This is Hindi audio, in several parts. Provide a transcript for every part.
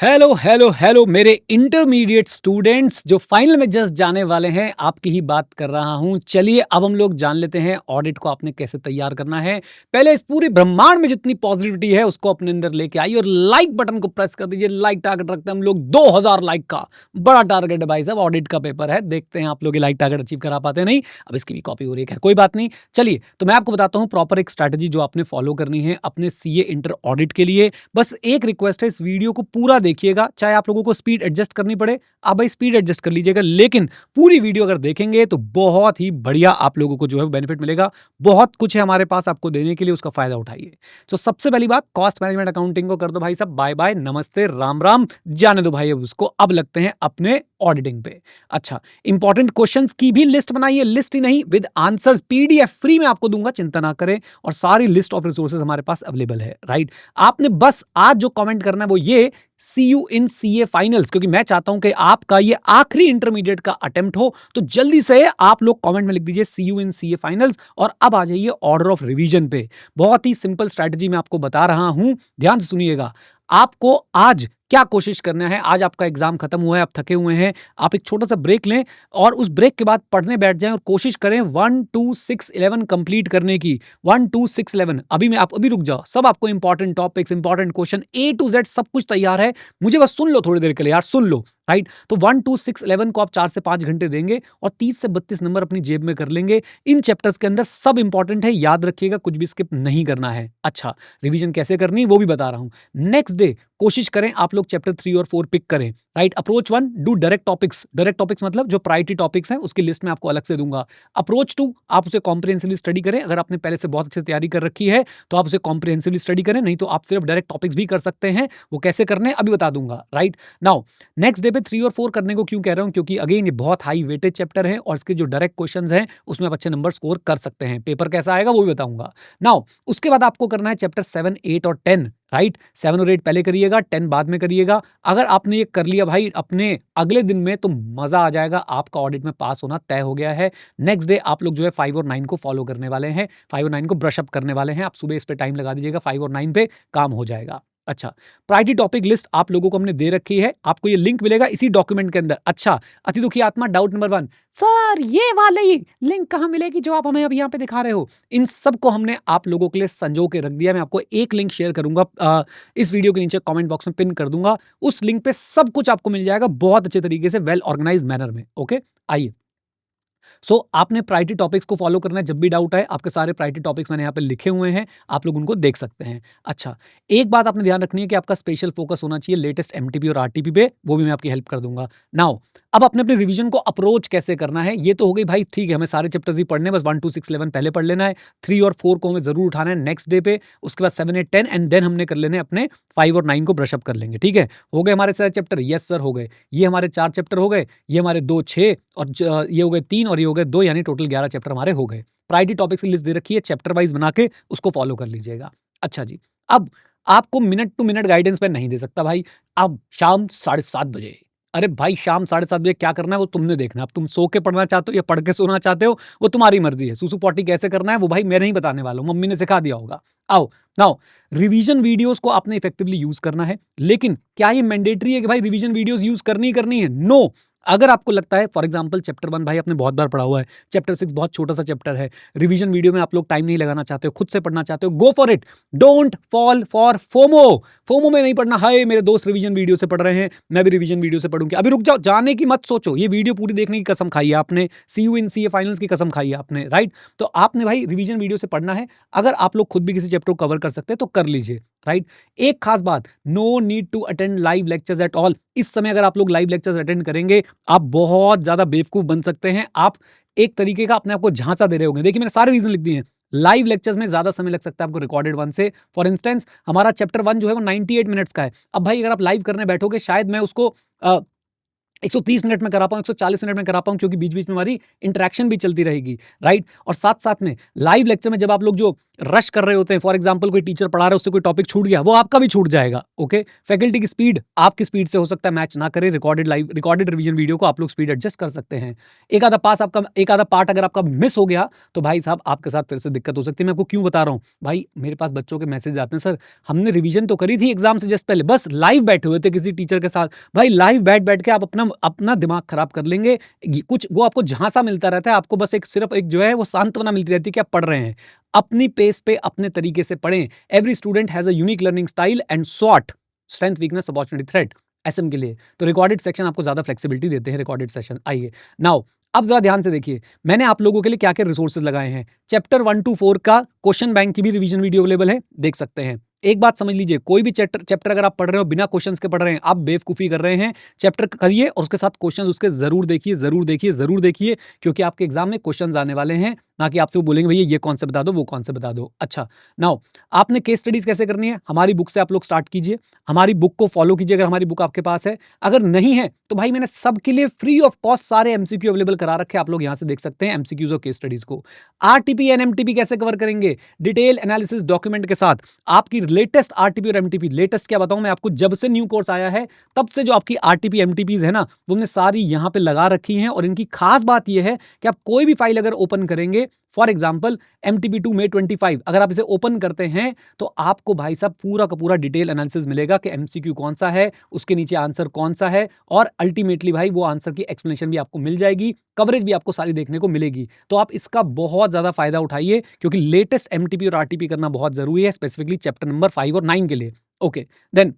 हेलो हेलो हेलो मेरे इंटरमीडिएट स्टूडेंट्स जो फाइनल में जस्ट जाने वाले हैं, आपकी ही बात कर रहा हूं। चलिए अब हम लोग जान लेते हैं ऑडिट को आपने कैसे तैयार करना है। पहले इस पूरी ब्रह्मांड में जितनी पॉजिटिविटी है उसको अपने अंदर लेके आइए और लाइक बटन को प्रेस कर दीजिए। लाइक टारगेट रखते हैं हम लोग 2000 लाइक का बड़ा टारगेट है भाई साहब। ऑडिट का पेपर है, देखते हैं आप लोग ये लाइक टारगेट अचीव करा पाते हैं नहीं। अब इसकी भी कॉपी हो रही है, कोई बात नहीं। चलिए तो मैं आपको बताता हूँ प्रॉपर एक स्ट्रैटेजी जो आपने फॉलो करनी है अपने सीए इंटर ऑडिट के लिए। बस एक रिक्वेस्ट है, इस वीडियो को पूरा देखिएगा। चाहे आप लोगों को स्पीड एडजस्ट करनी पड़े, आप भाई स्पीड एडजस्ट कर लीजिएगा, लेकिन पूरी वीडियो अगर देखेंगे तो बहुत ही बढ़िया आप लोगों को जो है बेनिफिट मिलेगा। बहुत कुछ है हमारे पास आपको देने के लिए, उसका फायदा उठाइए। तो सबसे पहली बात, कॉस्ट मैनेजमेंट अकाउंटिंग को कर दो भाई साहब बाय बाय, नमस्ते, राम राम, जाने दो भाई। अब उसको अब लगते हैं अपने ऑडिटिंग पे। अच्छा, इंपॉर्टेंट क्वेश्चंस की भी लिस्ट बनाइए, लिस्ट ही नहीं विद आंसर्स, पीडीएफ फ्री में आपको दूंगा, चिंता ना करें। और सारी लिस्ट ऑफ रिसोर्सेज हमारे पास अवेलेबल है, राइट। आपने बस आज जो कमेंट करना है वो ये, सी यू इन सीए फाइनल्स, क्योंकि मैं चाहता हूं कि आपका ये आखिरी इंटरमीडिएट का अटेम्प्ट हो। तो जल्दी से आप लोग कमेंट में लिख दीजिए सी यू इन सीए फाइनल्स। और अब आ जाइए ऑर्डर ऑफ रिवीजन पे। बहुत ही सिंपल स्ट्रैटेजी मैं आपको बता रहा हूं, ध्यान से सुनिएगा। आपको आज क्या कोशिश करना है, आज आपका एग्जाम खत्म हुआ है, आप थके हुए हैं, आप एक छोटा सा ब्रेक लें और उस ब्रेक के बाद पढ़ने बैठ जाएं और कोशिश करें 1 2 6 11 कंप्लीट करने की। 1 2 6 11 अभी मैं आप अभी रुक जाओ, सब आपको important topics, important question A to Z सब कुछ तैयार है। मुझे बस सुन लो थोड़ी देर के लिए यार, सुन लो, राइट। तो 1 2 6 11 को आप 4 से 5 घंटे देंगे और 30 से 32 नंबर अपनी जेब में कर लेंगे। इन चैप्टर्स के अंदर सब इंपॉर्टेंट है, याद रखिएगा, कुछ भी स्किप नहीं करना है। अच्छा, रिवीजन कैसे करनी वो भी बता रहा हूं। नेक्स्ट डे कोशिश करें आप लोग चैप्टर 3 और 4 पिक करें, right. Approach 1, do direct topics. Direct topics मतलब जो प्रायोरिटी टॉपिक्स हैं उसकी लिस्ट में आपको अलग से दूंगा। अप्रोच 2, आप उसे कॉम्प्रिहेंसिवली स्टडी करें। अगर आपने पहले से बहुत अच्छी तैयारी कर रखी है तो आप उसे कॉम्प्रिहेंसिवली स्टडी करें, नहीं तो आप सिर्फ डायरेक्ट टॉपिक्स भी कर सकते हैं। वो कैसे करने अभी बता दूंगा, राइट। नाउ नेक्स्ट डे पे 3 और 4 करने को क्यों कह रहा हूं, क्योंकि अगेन ये बहुत हाई वेटेज चैप्टर है और इसके जो डायरेक्ट क्वेश्चंस हैं उसमें आप अच्छे नंबर स्कोर कर सकते हैं। पेपर कैसा आएगा वो भी बताऊंगा। नाउ उसके बाद आपको करना है चैप्टर 7 8 और 10, राइट। 7 और 8 पहले करिएगा, 10 बाद में करिएगा। अगर आपने ये कर लिया भाई अपने अगले दिन में तो मजा आ जाएगा, आपका ऑडिट में पास होना तय हो गया है। नेक्स्ट डे आप लोग जो है 5 और 9 को फॉलो करने वाले हैं, 5 और 9 को ब्रश अप करने वाले हैं। आप सुबह इस पे टाइम लगा दीजिएगा, 5 और 9 पे काम हो जाएगा। अच्छा, प्रायोरिटी टॉपिक लिस्ट आप लोगों को हमने दे रखी है, आपको ये लिंक मिलेगा इसी डॉक्यूमेंट के अंदर। अच्छा, अति दुखी आत्मा डाउट नंबर 1, सर ये वाली लिंक कहां मिलेगी जो आप हमें अभी यहाँ पे दिखा रहे हो। इन सब को हमने आप लोगों के लिए संजो के रख दिया। मैं आपको एक लिंक शेयर करूंगा, इस वीडियो के नीचे कमेंट बॉक्स में पिन कर दूंगा। उस लिंक पे सब कुछ आपको मिल जाएगा बहुत अच्छे तरीके से, वेल ऑर्गेनाइज्ड मैनर में। ओके, आइए। आपने प्रायोरिटी टॉपिक्स को फॉलो करना है। जब भी डाउट आए, आपके सारे प्रायोरिटी टॉपिक्स मैंने यहाँ पे लिखे हुए हैं, आप लोग उनको देख सकते हैं। अच्छा, एक बात आपने ध्यान रखनी है कि आपका स्पेशल फोकस होना चाहिए लेटेस्ट एमटीपी और आरटीपी पे, वो भी मैं आपकी हेल्प कर दूंगा। नाउ अब अपने अपने रिवीजन को अप्रोच कैसे करना है ये तो हो गई भाई, ठीक है, हमें सारे चैप्टर्स ही पढ़ने, बस 1 2 6 11 पहले पढ़ लेना है। 3 और 4 को हमें जरूर उठाना है नेक्स्ट डे पे। उसके बाद 7 8 10 एंड देन हमने कर लेने अपने 5 और 9 को ब्रश अप कर लेंगे, ठीक है। हो गए हमारे सारे चैप्टर, यस सर हो गए। ये हमारे 4 चैप्टर हो गए, ये हमारे 2 6 और ये हो गए 3 और ये हो गए 2, यानी टोटल 11 चैप्टर हमारे हो गए। प्रायोरिटी टॉपिक्स की लिस्ट दे रखी है, चैप्टर वाइज बना के उसको फॉलो कर लीजिएगा। अच्छा जी, अब आपको मिनट टू मिनट गाइडेंस पे नहीं दे सकता भाई। अब शाम 7:30 बजे, अरे भाई शाम 7:30 बजे क्या करना है वो तुमने देखना है। अब तुम सो के पढ़ना चाहते हो या पढ़ के सोना चाहते हो वो तुम्हारी मर्जी है। सूसू पॉटी कैसे करना है वो भाई मैं नहीं बताने वाला हूँ, मम्मी ने सिखा दिया होगा। आओ नाउ, रिवीजन वीडियोस को आपने इफेक्टिवली यूज करना है, लेकिन क्या ये मैंडेटरी है कि भाई रिवीजन वीडियोस यूज करनी ही करनी है? नो। अगर आपको लगता है फॉर एग्जांपल चैप्टर 1 भाई आपने बहुत बार पढ़ा हुआ है, चैप्टर 6 बहुत छोटा सा चैप्टर है, रिवीजन वीडियो में आप लोग टाइम नहीं लगाना चाहते हो, खुद से पढ़ना चाहते हो, go for it. Don't fall for FOMO. FOMO में नहीं पढ़ना, हाय मेरे दोस्त रिवीजन वीडियो से पढ़ रहे हैं मैं भी रिवीजन वीडियो से पढ़ूंगी। अभी रुक जाओ, जाने की मत सोचो, ये वीडियो पूरी देखने की कसम खाई है आपने, सीयू इन सीए फाइनल्स की कसम खाई है आपने, राइट। तो आपने भाई रिवीजन वीडियो से पढ़ना है। अगर आप लोग खुद भी किसी चैप्टर को कवर कर सकते हैं तो कर लीजिए, राइट। एक खास बात, no need to attend live lectures at all. इस समय अगर आप लोग लाइव लेक्चर्स अटेंड करेंगे आप बहुत ज्यादा बेवकूफ बन सकते हैं। आप एक तरीके का अपने आप को झांसा दे रहे होंगे। देखिए मैंने सारे रीजन लिख दिए हैं। लाइव लेक्चर्स में ज्यादा समय लग सकता है आपको रिकॉर्डेड वन से। फॉर इंस्टेंस हमारा चैप्टर 1 जो है वो 98 मिनट्स का है। अब भाई अगर आप लाइव करने बैठोगे शायद मैं उसको 130 मिनट में करा पाऊँ, 140 मिनट में करा पाऊँ, क्योंकि बीच बीच में हमारी इंटरेक्शन भी चलती रहेगी, राइट। और साथ साथ में लाइव लेक्चर में जब आप लोग जो रश कर रहे होते हैं, फॉर एग्जांपल कोई टीचर पढ़ा रहा है, उससे कोई टॉपिक छूट गया, वो आपका भी छूट जाएगा। ओके, फैकल्टी की स्पीड आपकी स्पीड से हो सकता है मैच ना करे, रिकॉर्डेड रिवीजन वीडियो को आप लोग स्पीड एडजस्ट कर सकते हैं। एक आधा पार्ट अगर आपका मिस हो गया तो भाई साहब आपके साथ फिर से दिक्कत हो सकती है। मैं आपको क्यों बता रहा हूँ भाई, मेरे पास बच्चों के मैसेज आते हैं, सर हमने रिवीजन तो करी थी एग्जाम से जस्ट पहले, बस लाइव बैठे हुए थे किसी टीचर के साथ। भाई लाइव बैठ के आप अपना अपना दिमाग खराब कर लेंगे। कुछ वो आपको झांसा मिलता रहता है, आपको बस सिर्फ एक जो है वो सांत्वना मिलती रहती है कि आप पढ़ रहे हैं। अपनी पेस पे अपने तरीके से पढ़ें। Every student has a unique learning style and सॉट strength weakness opportunity threat SM के लिए। तो रिकॉर्डेड सेक्शन आपको ज्यादा फ्लेक्सिबिलिटी देते हैं, रिकॉर्डेड सेशन। आइए नाउ अब जरा ध्यान से देखिए, मैंने आप लोगों के लिए क्या क्या रिसोर्सेज लगाए हैं। चैप्टर 1 to 4 का क्वेश्चन बैंक की भी रिवीजन वीडियो अवेलेबल है, देख सकते हैं। एक बात समझ लीजिए, कोई भी चैप्टर अगर आप पढ़ रहे हो बिना क्वेश्चंस के पढ़ रहे हैं, आप बेवकूफी कर रहे हैं। चैप्टर करिए और उसके साथ क्वेश्चंस उसके जरूर देखिए, क्योंकि आपके एग्जाम में क्वेश्चंस आने वाले हैं, ना कि आपसे वो बोलेंगे भैया ये कौन से बता दो, वो कौन से बता दो। अच्छा, नाउ आपने केस स्टडीज कैसे करनी है, हमारी बुक से आप लोग स्टार्ट कीजिए, हमारी बुक को फॉलो कीजिए अगर हमारी बुक आपके पास है। अगर नहीं है तो भाई मैंने सबके लिए फ्री ऑफ कॉस्ट सारे एमसीक्यू अवेलेबल करा रखे, आप लोग यहां से देख सकते हैं एमसीक्यूज और केस स्टडीज को। आरटीपी एनएमटीपी कैसे कवर करेंगे, डिटेल एनालिसिस डॉक्यूमेंट के साथ। आपकी लेटेस्ट आरटीपी और एमटीपी, लेटेस्ट क्या बताऊं मैं आपको, जब से न्यू कोर्स आया है तब से जो आपकी आरटीपी एमटीपीज है ना, वो हमने सारी यहां पे लगा रखी हैं। और इनकी खास बात यह है कि आप कोई भी फाइल अगर ओपन करेंगे, फॉर एग्जाम्पल MTP2 May 25, अगर आप इसे ओपन करते हैं तो आपको भाई साहब पूरा का पूरा डिटेल एनालिसिस मिलेगा कि एमसीक्यू कौन सा है, उसके नीचे आंसर कौन सा है, और अल्टीमेटली भाई वो आंसर की एक्सप्लेनेशन भी आपको मिल जाएगी, कवरेज भी आपको सारी देखने को मिलेगी। तो आप इसका बहुत ज्यादा फायदा उठाइए, क्योंकि लेटेस्ट एमटीपी और आरटीपी करना बहुत जरूरी है, स्पेसिफिकली चैप्टर नंबर 5 और 9 के लिए। ओके, देन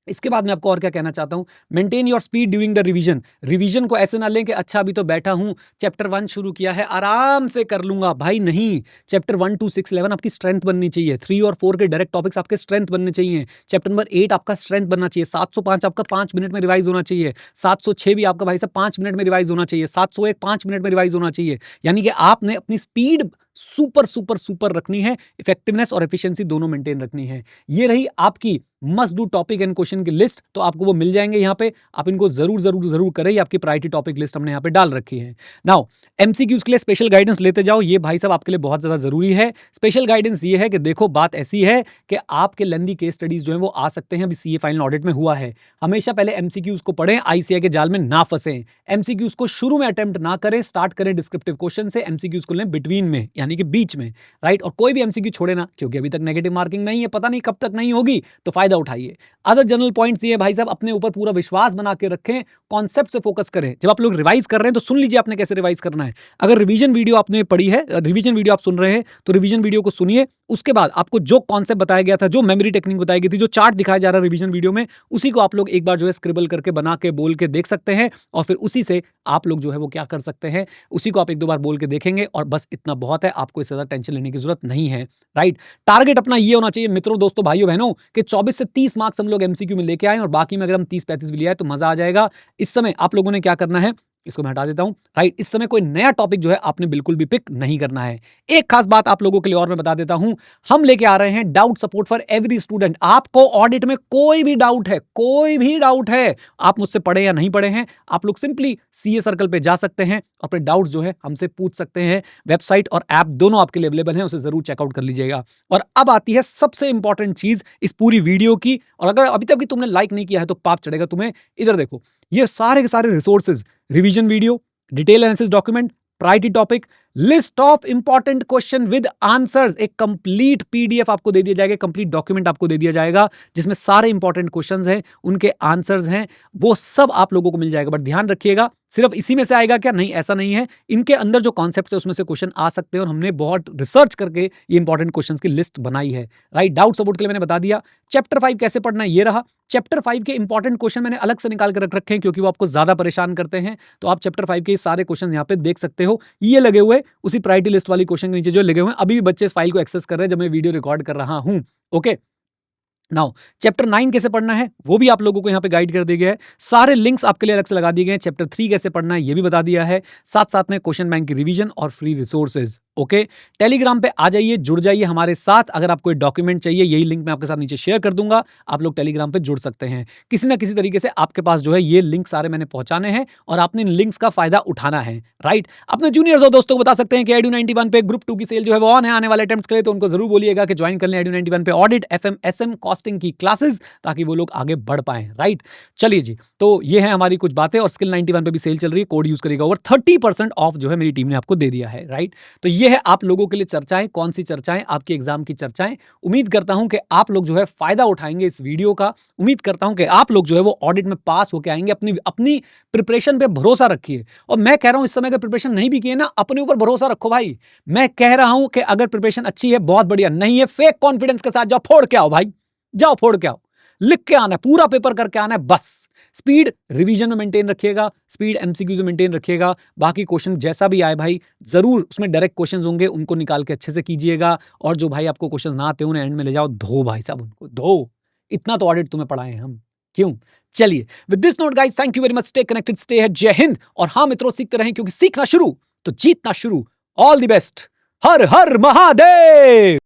इसके बाद मैं आपको और क्या कहना चाहता हूं, maintain your speed during the revision. Revision को ऐसे ना लें कि अच्छा अभी तो बैठा हूं, चैप्टर 1 शुरू किया है, आराम से कर लूंगा। भाई नहीं, चैप्टर 1 to 6 11 आपकी स्ट्रेंथ बननी चाहिए, 3 और 4 के डायरेक्ट टॉपिक्स आपके स्ट्रेंथ बनने चाहिए, चैप्टर नंबर 8 आपका स्ट्रेंथ बनना चाहिए, 705 आपका 5 मिनट में रिवाइज होना चाहिए, 706 भी आपका भाई साहब 5 मिनट में रिवाइज होना चाहिए, 701 5 मिनट में रिवाइज होना चाहिए। यानी कि आपने अपनी स्पीड सुपर रखनी है, इफेक्टिवनेस और एफिशिएंसी दोनों मेंटेन रखनी है। ये रही आपकी must do topic and question की लिस्ट, तो आपको वो मिल जाएंगे यहाँ पे, आप इनको जरूर करें। ये आपकी प्रायोरिटी टॉपिक लिस्ट हमने यहाँ पे डाल रखी है। नाउ एमसीक्यूज के लिए स्पेशल गाइडेंस लेते जाओ, ये भाई साहब आपके लिए बहुत ज्यादा जरूरी है। स्पेशल गाइडेंस ये है कि देखो बात ऐसी है कि आपके लेंदी केस स्टडीज जो है वो आ सकते हैं, अभी सीए फाइनल ऑडिट में हुआ है। हमेशा पहले एमसीक्यूज को पढ़ें, आईसीआई के जाल में ना फंसे। एमसीक्यूज को शुरू में अटेम्प्ट ना करें, स्टार्ट करें डिस्क्रिप्टिव क्वेश्चन से, एमसीक्यूज को लें बिटवीन में, यानी कि बीच में, राइट। और कोई भी एमसीक्यू छोड़े ना, क्योंकि अभी तक नेगेटिव मार्किंग नहीं है, पता नहीं कब तक नहीं होगी, तो फायदा उठाइए। अदर जनरल पॉइंट्स ये भाई साहब, अपने ऊपर पूरा विश्वास बना के रखें, कॉन्सेप्ट से फोकस करें। जब आप लोग रिवाइज कर रहे हैं तो सुन लीजिए आपने कैसे रिवाइज करना है। अगर रिवीजन वीडियो आपने पढ़ी है, रिवीजन वीडियो आप सुन रहे हैं, तो रिवीजन वीडियो को सुनिए, उसके बाद आपको जो कॉन्सेप्ट बताया गया था, जो मेमोरी टेक्निक बताई गई थी, जो चार्ट दिखाया जा रहा है रिवीजन वीडियो में, उसी को आप लोग एक बार जो है स्क्रिबल करके बना के बोल के देख सकते हैं, और फिर उसी से आप लोग जो है वो क्या कर सकते हैं, उसी को आप एक दो बार बोल के देखेंगे, और बस इतना बहुत है, आपको इससे ज्यादा टेंशन लेने की जरूरत नहीं है, राइट। टारगेट अपना ये होना चाहिए मित्रों, दोस्तों, भाइयों बहनों, कि 24 से 30 मार्क्स हम लोग एमसीक्यू में लेके आए, और बाकी में अगर हम 30-35 भी लिया है तो मजा आ जाएगा। इस समय आप लोगों ने क्या करना है, इसको मैं हटा देता हूं, राइट। इस समय कोई नया टॉपिक जो है आपने बिल्कुल भी पिक नहीं करना है। एक खास बात आप लोगों के लिए और मैं बता देता हूं, हम लेके आ रहे हैं doubt support for every student. आपको ऑडिट में कोई भी डाउट है, आप मुझसे पढ़े या नहीं पढ़े हैं, आप लोग सिंपली सीए सर्कल पे जा सकते हैं, अपने डाउट्स जो है हमसे पूछ सकते हैं। वेबसाइट और ऐप दोनों आपके लिए अवेलेबल है, उसे जरूर चेकआउट कर लीजिएगा। और अब आती है सबसे इंपॉर्टेंट चीज इस पूरी वीडियो की, और अगर अभी तक भी तुमने लाइक नहीं किया है तो पाप चढ़ेगा तुम्हें। इधर देखो, ये सारे के सारे resources, revision video, detail analysis document, priority topic, list of important question with answers, एक कंप्लीट पीडीएफ आपको दे दिया जाएगा, कंप्लीट डॉक्यूमेंट आपको दे दिया जाएगा, जिसमें सारे इंपॉर्टेंट क्वेश्चंस हैं, उनके आंसर्स हैं, वो सब आप लोगों को मिल जाएगा। बट ध्यान रखिएगा, सिर्फ इसी में से आएगा क्या, नहीं, ऐसा नहीं है। इनके अंदर जो कॉन्सेप्ट है उसमें से क्वेश्चन आ सकते हैं, और हमने बहुत रिसर्च करके ये इंपॉर्टेंट क्वेश्चंस की लिस्ट बनाई है, राइट। डाउट सपोर्ट के लिए मैंने बता दिया। चैप्टर 5 कैसे पढ़ना है, ये रहा। चैप्टर 5 के इंपॉर्टेंट क्वेश्चन मैंने अलग से निकाल कर रख रखे हैं, क्योंकि वो आपको ज्यादा परेशान करते हैं, तो आप चैप्टर 5 के सारे क्वेश्चन यहाँ पे देख सकते हो। ये लगे हुए उसी प्रायोरिटी लिस्ट वाली क्वेश्चन के नीचे जो लगे हुए हैं, अभी भी बच्चे इस फाइल को एक्सेस कर रहे हैं जब मैं वीडियो रिकॉर्ड कर रहा हूं। ओके, नाउ चैप्टर 9 कैसे पढ़ना है वो भी आप लोगों को यहाँ पे गाइड कर दिया गया है, सारे लिंक्स आपके लिए अलग से लगा दिए गए हैं। चैप्टर 3 कैसे पढ़ना है ये भी बता दिया है, साथ साथ में क्वेश्चन बैंक की रिवीजन और फ्री रिसोर्सेज। ओके, टेलीग्राम पे आ जाइए, जुड़ जाइए हमारे साथ। अगर आपको कोई डॉक्यूमेंट चाहिए, यही लिंक मैं आपके साथ नीचे शेयर कर दूंगा, आप लोग टेलीग्राम पे जुड़ सकते हैं। किसी ना किसी तरीके से आपके पास जो है ये लिंक सारे मैंने पहुंचाने हैं और आपने इन लिंक्स का फायदा उठाना है, राइट। अपने जूनियर्स और दोस्तों को बता सकते हैं कि एडू 91 पे ग्रुप 2 की सेल जो है वो ऑन है। आने वाले अटेम्प्ट्स के लिए तो उनको जरूर बोलिएगा कि ज्वाइन कर लें एडू 91 पे ऑडिट, FM, SM, कॉस्टिंग की क्लासेस, ताकि वो लोग आगे बढ़ पाए, राइट। चलिए जी, तो ये है हमारी कुछ बातें। और स्किल 91 पे भी सेल चल रही है, कोड यूज करेगा ओवर 30% ऑफ जो है मेरी टीम ने आपको दे दिया है, राइट। तो ये है आप लोगों के लिए चर्चाएं। कौन सी चर्चाएं? आपके एग्जाम की चर्चाएं। उम्मीद करता हूं कि आप लोग जो है फायदा उठाएंगे इस वीडियो का। उम्मीद करता हूं कि आप लोग जो है वो ऑडिट में पास होकर आएंगे। अपनी अपनी प्रिपरेशन पे भरोसा रखिए। और मैं कह रहा हूं इस समय अगर प्रिपरेशन नहीं भी किए ना, अपने ऊपर भरोसा रखो भाई। मैं कह रहा हूं कि अगर प्रिपरेशन अच्छी है बहुत बढ़िया, नहीं है फेक कॉन्फिडेंस के साथ जाओ, फोड़ के आओ भाई, जाओ फोड़ के आओ। लिख के आना है, पूरा पेपर करके आना है बस। स्पीड रिवीजन में मेंटेन रखिएगा, स्पीड एमसीक्यूज में मेंटेन रखिएगा। बाकी क्वेश्चन जैसा भी आए भाई, जरूर उसमें डायरेक्ट क्वेश्चंस होंगे, उनको निकाल के अच्छे से कीजिएगा। और जो भाई आपको क्वेश्चन ना आते उन्हें एंड में ले जाओ, धो भाई साहब उनको, धो। इतना तो ऑडिट तुम्हें पढ़ाए हैं हम, क्यों। चलिए, with this note guys, thank you very much, stay connected, stay है, जय हिंद। और हाँ मित्रों, सीखते रहें, क्योंकि सीखना शुरू तो जीतना शुरू। All the best, her her Mahadev.